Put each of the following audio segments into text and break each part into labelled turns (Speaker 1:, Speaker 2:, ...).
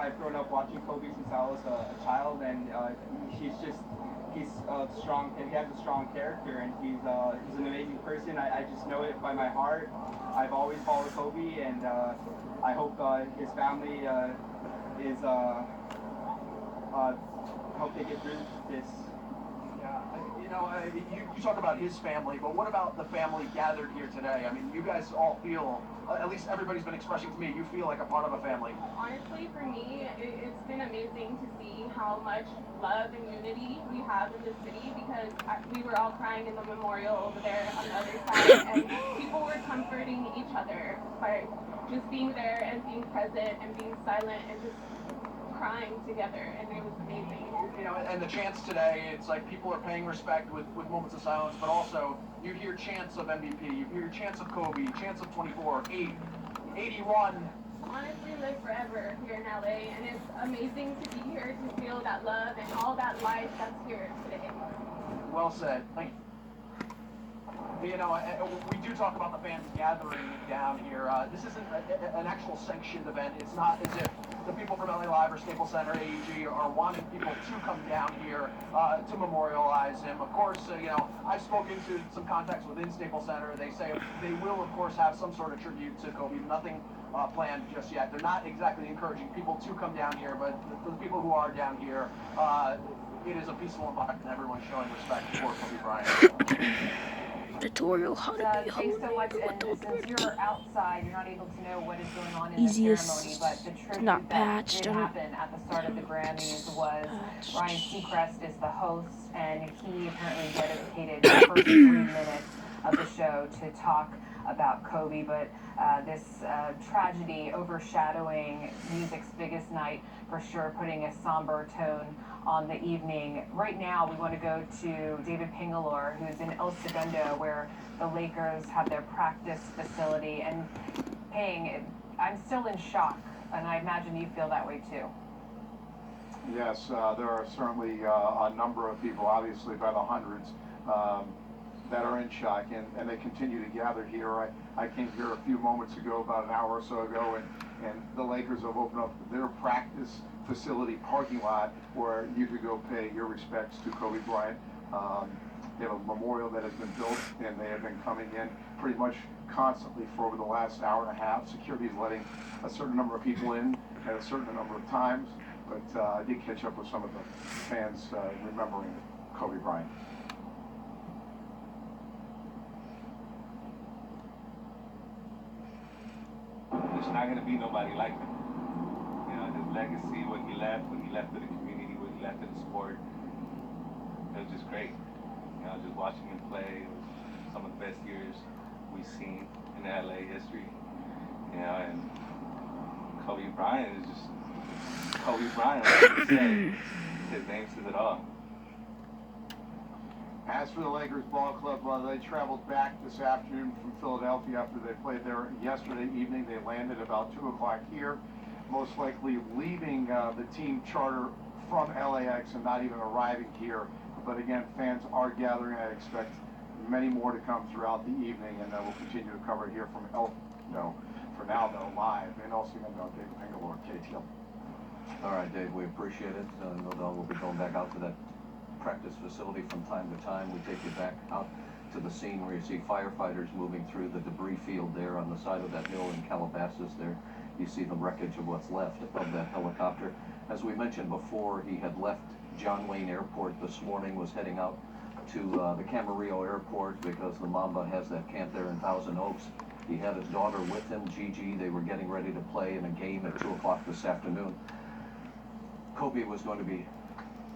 Speaker 1: I've grown up watching Kobe since I was a child, and he's strong, and he has a strong character, and he's an amazing person. I just know it by my heart. I've always followed Kobe, and I hope his family is hope they get through this.
Speaker 2: Yeah, you talk about his family, but what about the family gathered here today? I mean, you guys all feel, at least everybody's been expressing to me, you feel like a part of a family.
Speaker 3: Honestly, for me, it's been amazing to see how much love and unity we have in the city, because we were all crying in the memorial over there on the other side, and people were comforting each other by just being there and being present and being silent and just crying together, and it was amazing.
Speaker 2: And the chants today, it's like people are paying respect with moments of silence, but also you hear chants of MVP, you hear chants of Kobe, chants of 24, 8, 81.
Speaker 3: Honestly, live forever here in LA, and it's amazing to be here to feel that love and all that life that's here today.
Speaker 2: Well said. Thank you. We do talk about the fans gathering down here. This isn't an actual sanctioned event. It's not as if the people from LA Live or Staples Center, AEG, are wanting people to come down here to memorialize him. Of course, I've spoken to some contacts within Staples Center. They say they will, of course, have some sort of tribute to Kobe. Nothing planned just yet. They're not exactly encouraging people to come down here, but for the people who are down here, it is a peaceful environment. Everyone's showing respect for Kobe Bryant.
Speaker 4: Tutorial how to be a
Speaker 5: thanks so much, and since you're outside, you're not able to know what is going on in the ceremony, but the tribute
Speaker 4: not
Speaker 5: that
Speaker 4: patched,
Speaker 5: did happen at the start of the Grammys was Ryan Seacrest is the host, and he apparently dedicated the first 3 minutes of the show to talk about Kobe, but this tragedy overshadowing music's biggest night, for sure, putting a somber tone on the evening. Right now, we want to go to David Pingalore, who's in El Segundo, where the Lakers have their practice facility. And I'm still in shock, and I imagine you feel that way too.
Speaker 6: Yes, there are certainly a number of people, obviously by the hundreds, that are in shock, and they continue to gather here. I came here a few moments ago, about an hour or so ago, and the Lakers have opened up their practice facility parking lot where you could go pay your respects to Kobe Bryant. They have a memorial that has been built, and they have been coming in pretty much constantly for over the last hour and a half. Security is letting a certain number of people in at a certain number of times, but I did catch up with some of the fans remembering Kobe Bryant.
Speaker 7: There's not going to be nobody like him. His legacy, what he left to the community, what he left to the sport, it was just great. Just watching him play, it was some of the best years we've seen in LA history. And Kobe Bryant is just Kobe Bryant, like you said. His name says it all.
Speaker 6: As for the Lakers ball club, they traveled back this afternoon from Philadelphia after they played there yesterday evening. They landed about 2 o'clock here, most likely leaving the team charter from LAX and not even arriving here. But again, fans are gathering. I expect many more to come throughout the evening, and we'll continue to cover it here from for now, though, live in El Segundo. Dave Pingalore, KTL.
Speaker 8: All right, Dave, we appreciate it. No doubt we'll be going back out to that practice facility from time to time. We take you back out to the scene where you see firefighters moving through the debris field there on the side of that hill in Calabasas there. You see the wreckage of what's left of that helicopter. As we mentioned before, he had left John Wayne Airport this morning, was heading out to the Camarillo Airport because the Mamba has that camp there in Thousand Oaks. He had his daughter with him, Gigi. They were getting ready to play in a game at 2 o'clock this afternoon. Kobe was going to be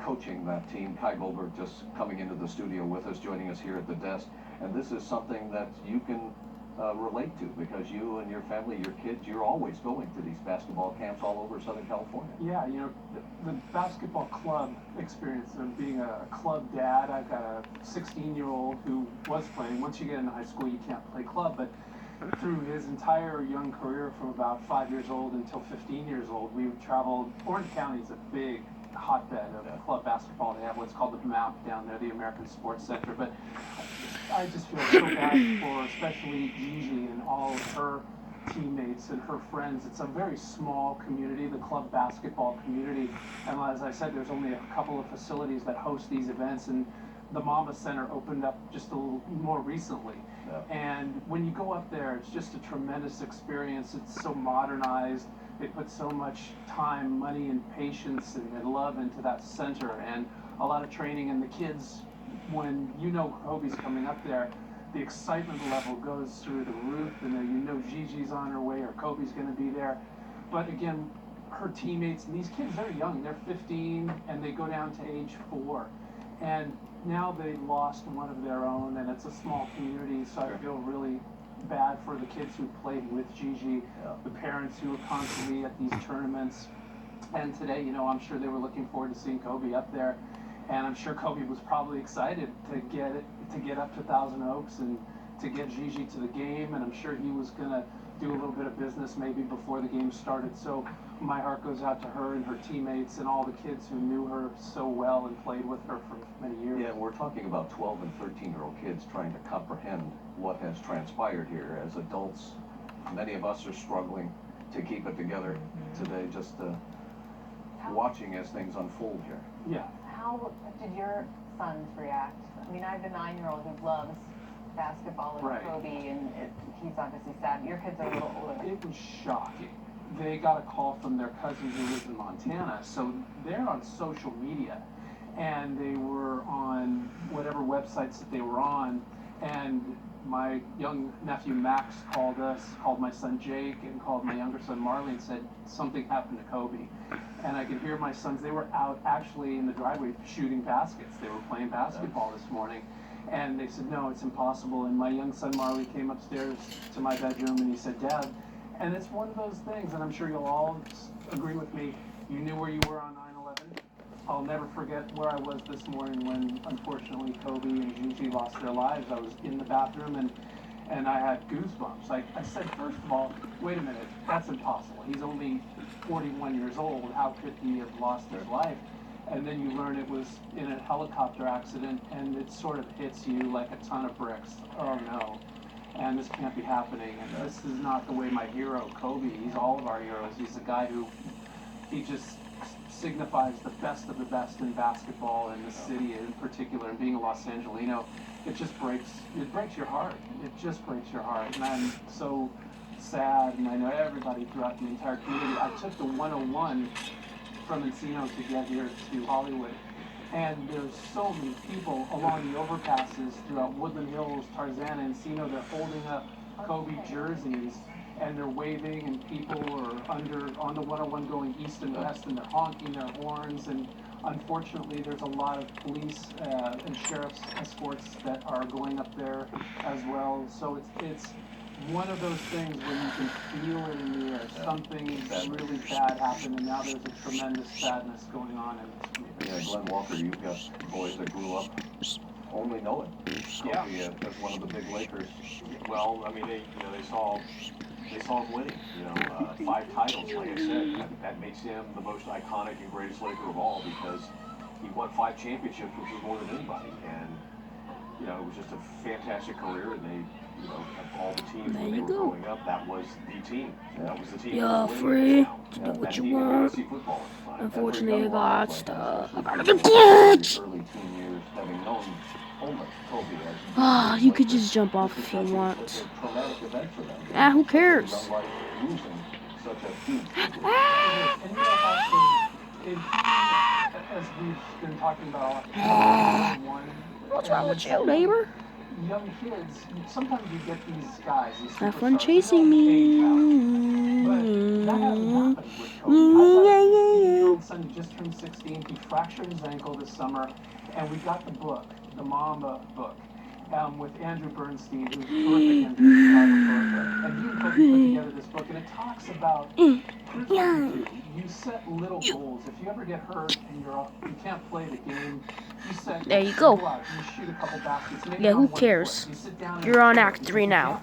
Speaker 8: coaching that team. Kai Goldberg just coming into the studio with us, joining us here at the desk. And this is something that you can relate to, because you and your family, your kids, you're always going to these basketball camps all over Southern California.
Speaker 9: Yeah, the basketball club experience of being a club dad. I've got a 16-year-old who was playing. Once you get into high school, you can't play club, but through his entire young career from about 5 years old until 15 years old, we've traveled. Orange County is a big hotbed of club basketball. They have what's called the MAP down there, the American Sports Center. But I just feel so bad for especially Gigi and all of her teammates and her friends. It's a very small community, the club basketball community. And as I said, there's only a couple of facilities that host these events, and the Mamba Center opened up just a little more recently. Yeah. And when you go up there, it's just a tremendous experience. It's so modernized. They put so much time, money, and patience and love into that center, and a lot of training. And the kids, when you know Kobe's coming up there, the excitement level goes through the roof, and then you know Gigi's on her way or Kobe's going to be there. But again, her teammates, and these kids, they're young. They're 15, and they go down to age 4. And now they lost one of their own, and it's a small community, so I feel really bad for the kids who played with Gigi, the parents who are constantly at these tournaments. And today, you know, I'm sure they were looking forward to seeing Kobe up there, and I'm sure Kobe was probably excited to get up to Thousand Oaks and to get Gigi to the game, and I'm sure he was gonna do a little bit of business maybe before the game started. So my heart goes out to her and her teammates and all the kids who knew her so well and played with her for many years.
Speaker 8: Yeah, we're talking about 12 and 13-year-old kids trying to comprehend what has transpired here. As adults, many of us are struggling to keep it together today, just watching as things unfold here.
Speaker 9: Yeah.
Speaker 5: How did your sons react? I mean, I have a 9-year-old who loves basketball and Kobe, and he's obviously sad. Your kids are a little older.
Speaker 9: It was shocking. They got a call from their cousin who lives in Montana, so they're on social media, and they were on whatever websites that they were on, and my young nephew Max called us, called my son Jake, and called my younger son Marley and said something happened to Kobe. And I could hear my sons, they were out actually in the driveway shooting baskets. They were playing basketball this morning. And they said, no, it's impossible. And my young son Marley came upstairs to my bedroom and he said, Dad, and it's one of those things, and I'm sure you'll all agree with me, you knew where you were on 9/11. I'll never forget where I was this morning when, unfortunately, Kobe and Gigi lost their lives. I was in the bathroom and I had goosebumps. I said, first of all, wait a minute, that's impossible. He's only 41 years old. How could he have lost his life? And then you learn it was in a helicopter accident, and it sort of hits you like a ton of bricks. Oh no, and this can't be happening. And this is not the way my hero, Kobe, he's all of our heroes. He's a guy who, he just signifies the best of the best in basketball in the city in particular, and being a Los Angelino, it breaks your heart. It just breaks your heart. And I'm so sad, and I know everybody throughout the entire community. I took the 101 from Encino to get here to Hollywood, and there's so many people along the overpasses throughout Woodland Hills, Tarzana, Encino. They're holding up Kobe jerseys and they're waving, and people are on the 101 going east and west, and they're honking their horns. And unfortunately, there's a lot of police and sheriff's escorts that are going up there as well. So it's one of those things where you can feel it in the air. Something really bad happened, and now there's a tremendous sadness going on in this community.
Speaker 8: Yeah, Glenn Walker, you've got boys that grew up only knowing Kobe as one of the big Lakers.
Speaker 2: Well, I mean, they saw him winning. 5 titles, like I said. That makes him the most iconic and greatest Laker of all, because he won 5 championships, which was more than anybody. And it was just a fantastic career. And they, of all the teams when they were growing up, that was the team. That was the team.
Speaker 4: You're free to do what you want. Unfortunately, I got stuck. I gotta get kids! Ah, you could just jump off if you want. Ah, who cares?
Speaker 9: As we've been talking about,
Speaker 4: What's wrong with you, neighbor?
Speaker 9: Young kids, sometimes you get these guys, these
Speaker 4: Have fun
Speaker 9: superstars,
Speaker 4: chasing me.
Speaker 9: but that hasn't happened with Kobe. I got a 8-year-old son who just turned 16. He fractured his ankle this summer, and we got the book, the Mamba book, with Andrew Bernstein, who's terrific in the photographer. And he and Kobe put together this book, and it talks about here's what you do. You set little goals. If you ever get hurt and you can't play the game, you set.
Speaker 4: There you go.
Speaker 9: Out, you shoot a couple baskets.
Speaker 4: Yeah, who cares?
Speaker 9: You sit down
Speaker 4: You're on Act 3 now.